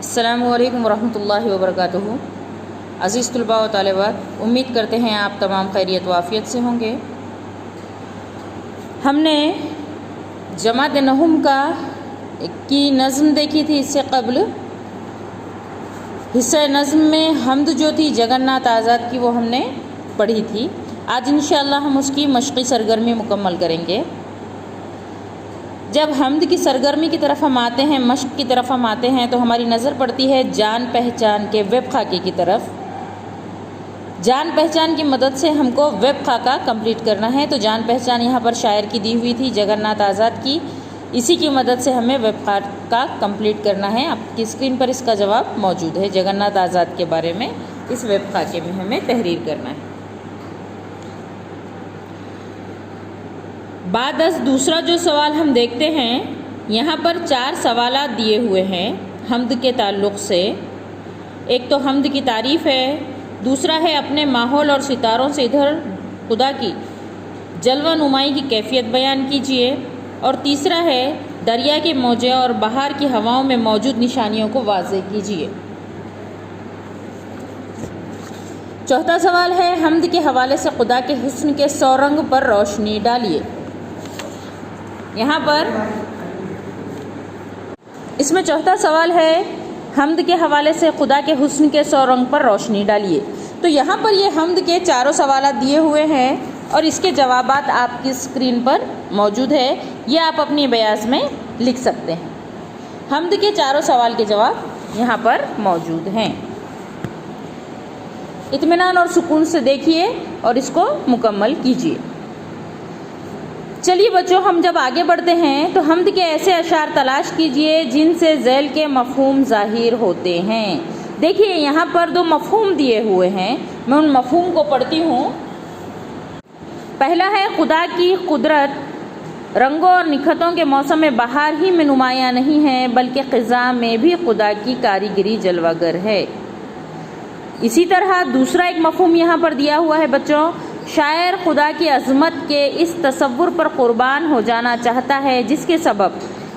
السلام علیکم ورحمۃ اللہ وبرکاتہ۔ عزیز طلباء و طالبات، امید کرتے ہیں آپ تمام خیریت و عافیت سے ہوں گے۔ ہم نے جماعت نحوم کی نظم دیکھی تھی اس سے قبل۔ حصہ نظم میں حمد جو تھی جگن ناتھ آزاد کی، وہ ہم نے پڑھی تھی۔ آج انشاءاللہ ہم اس کی مشقی سرگرمی مکمل کریں گے۔ جب حمد کی سرگرمی کی طرف ہم آتے ہیں، مشق کی طرف ہم آتے ہیں، تو ہماری نظر پڑتی ہے جان پہچان کے ویب خاکے کی طرف۔ جان پہچان کی مدد سے ہم کو ویب خاکہ کمپلیٹ کرنا ہے۔ تو جان پہچان یہاں پر شاعر کی دی ہوئی تھی، جگن ناتھ آزاد کی۔ اسی کی مدد سے ہمیں ویب خاکہ کمپلیٹ کرنا ہے۔ آپ کی اسکرین پر اس کا جواب موجود ہے۔ جگن ناتھ آزاد کے بارے میں اس ویب خاکے میں ہمیں تحریر کرنا ہے۔ بعد از دوسرا جو سوال ہم دیکھتے ہیں، یہاں پر 4 سوالات دیے ہوئے ہیں حمد کے تعلق سے۔ ایک تو حمد کی تعریف ہے، دوسرا ہے اپنے ماحول اور ستاروں سے ادھر خدا کی جلوہ نمائی کی کیفیت بیان کیجیے، اور تیسرا ہے دریا کے موجے اور بہار کی ہواؤں میں موجود نشانیوں کو واضح کیجیے۔ چوتھا سوال ہے حمد کے حوالے سے خدا کے حسن کے 100 رنگ پر روشنی ڈالیے۔ یہاں پر اس میں چوتھا سوال ہے حمد کے حوالے سے خدا کے حسن کے 100 رنگ پر روشنی ڈالیے۔ تو یہاں پر یہ حمد کے 4 سوالات دیے ہوئے ہیں اور اس کے جوابات آپ کی اسکرین پر موجود ہے۔ یہ آپ اپنی بیاض میں لکھ سکتے ہیں۔ حمد کے 4 سوال کے جواب یہاں پر موجود ہیں۔ اطمینان اور سکون سے دیکھیے اور اس کو مکمل کیجیے۔ چلیے بچوں، ہم جب آگے بڑھتے ہیں تو حمد کے ایسے اشعار تلاش کیجئے جن سے ذیل کے مفہوم ظاہر ہوتے ہیں۔ دیکھیے یہاں پر 2 مفہوم دیے ہوئے ہیں، میں ان مفہوم کو پڑھتی ہوں۔ پہلا ہے خدا کی قدرت رنگوں اور نکھتوں کے موسم بہار ہی میں نمایاں نہیں ہے، بلکہ خزاں میں بھی خدا کی کاریگری جلوہ گر ہے۔ اسی طرح دوسرا ایک مفہوم یہاں پر دیا ہوا ہے بچوں، شاعر خدا کی عظمت کے اس تصور پر قربان ہو جانا چاہتا ہے جس کے سبب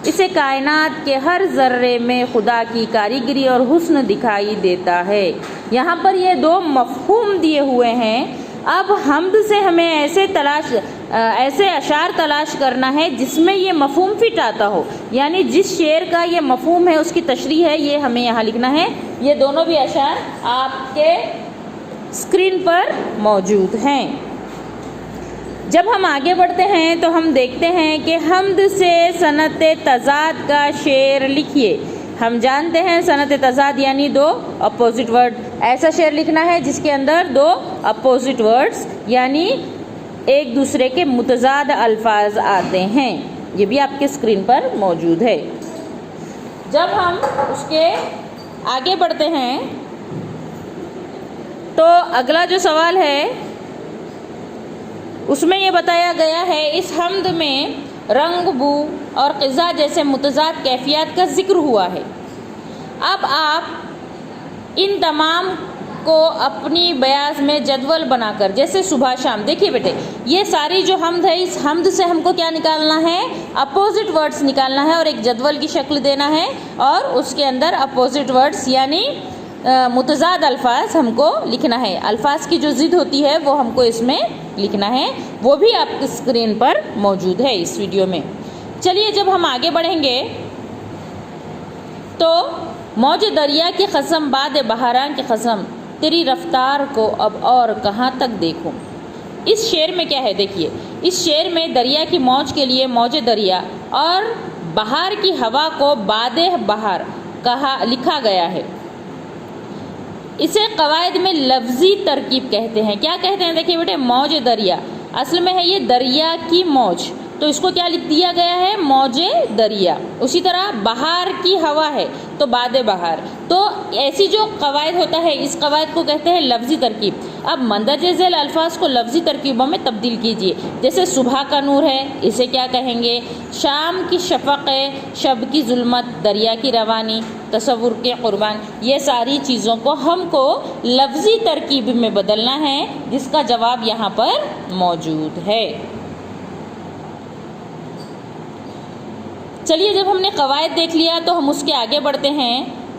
اسے کائنات کے ہر ذرے میں خدا کی کاریگری اور حسن دکھائی دیتا ہے۔ یہاں پر یہ 2 مفہوم دیے ہوئے ہیں۔ اب حمد سے ہمیں ایسے اشعار تلاش کرنا ہے جس میں یہ مفہوم فٹ آتا ہو، یعنی جس شعر کا یہ مفہوم ہے اس کی تشریح ہے، یہ ہمیں یہاں لکھنا ہے۔ یہ دونوں بھی اشعار آپ کے اسکرین پر موجود ہیں۔ جب ہم آگے بڑھتے ہیں تو ہم دیکھتے ہیں کہ حمد سے صنعت تضاد کا شعر لکھیے۔ ہم جانتے ہیں صنعت تضاد یعنی 2 اپوزٹ ورڈ۔ ایسا شعر لکھنا ہے جس کے اندر 2 اپوزٹ ورڈز یعنی ایک دوسرے کے متضاد الفاظ آتے ہیں۔ یہ بھی آپ کے اسکرین پر موجود ہے۔ جب ہم اس کے آگے بڑھتے ہیں تو اگلا جو سوال ہے اس میں یہ بتایا گیا ہے اس حمد میں رنگ، بو اور غذا جیسے متضاد کیفیات کا ذکر ہوا ہے۔ اب آپ ان تمام کو اپنی بیاض میں جدول بنا کر، جیسے صبح شام، دیکھیے بیٹے یہ ساری جو حمد ہے، اس حمد سے ہم کو کیا نکالنا ہے؟ اپوزٹ ورڈز نکالنا ہے اور ایک جدول کی شکل دینا ہے، اور اس کے اندر اپوزٹ ورڈز یعنی متضاد الفاظ ہم کو لکھنا ہے۔ الفاظ کی جو ضد ہوتی ہے وہ ہم کو اس میں لکھنا ہے، وہ بھی آپ کی اسکرین پر موجود ہے اس ویڈیو میں۔ چلیے جب ہم آگے بڑھیں گے تو موج دریا کی قسم، باد بہاراں کی قسم، تیری رفتار کو اب اور کہاں تک دیکھوں۔ اس شعر میں کیا ہے؟ دیکھیے اس شعر میں دریا کی موج کے لیے موج دریا اور بہار کی ہوا کو باد بہار لکھا گیا ہے۔ اسے قواعد میں لفظی ترکیب کہتے ہیں۔ کیا کہتے ہیں؟ دیکھیے بیٹے موج دریا، اصل میں ہے یہ دریا کی موج، تو اس کو کیا لکھ دیا گیا ہے؟ موج دریا۔ اسی طرح بہار کی ہوا ہے تو باد بہار۔ تو ایسی جو قواعد ہوتا ہے اس قواعد کو کہتے ہیں لفظی ترکیب۔ اب مندرجہ ذیل الفاظ کو لفظی ترکیبوں میں تبدیل کیجیے۔ جیسے صبح کا نور ہے، اسے کیا کہیں گے؟ شام کی شفق ہے، شب کی ظلمت، دریا کی روانی، تصور کے قربان۔ یہ ساری چیزوں کو ہم کو لفظی ترکیب میں بدلنا ہے، جس کا جواب یہاں پر موجود ہے۔ چلیے جب ہم نے قواعد دیکھ لیا تو ہم اس کے آگے بڑھتے ہیں۔